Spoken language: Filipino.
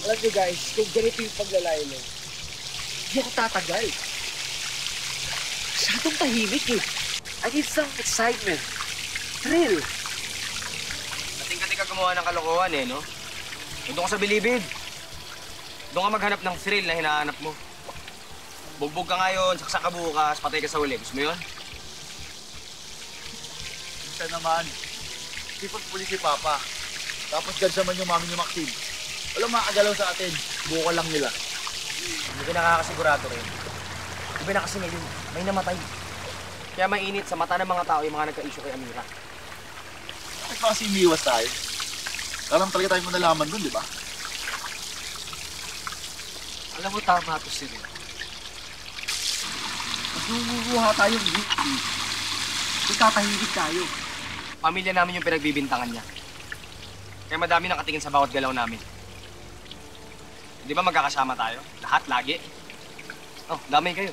Alam nyo guys, kung ganito yung paglalaylo, hindi ako tatagal. Masyadong tahimik eh. I need some excitement. Thrill. Kating-kating ka gumawa ng kalokohan eh, no? Doon ka sa bilibid. Doon ka maghanap ng thrill na hinahanap mo. Bugbog ka ngayon, saksak ka bukas, patay ka sa uli. Gusto mo yun? Minsan naman, sipag-pulis si Papa. Tapos gansaman yung mami ni Maxine. Walang makagalaw sa atin. Buko lang nila. Hindi ka nakakasigurado rin. Iba na kasi ngayon, may namatay. Kaya mainit sa mata ng mga tao yung mga nagka-issue kay Amira. Bakit ba kasi umiwas tayo? Alam talaga tayo nalaman dun, di ba? Alam mo, tama to si Rin. Mas numubuha tayong wiki. Tatahimik tayo. Pamilya namin yung pinagbibintangan niya. Kaya madami nakatingin sa bawat galaw namin. Di ba magkakasama tayo? Lahat, lagi? Oh, damay kayo.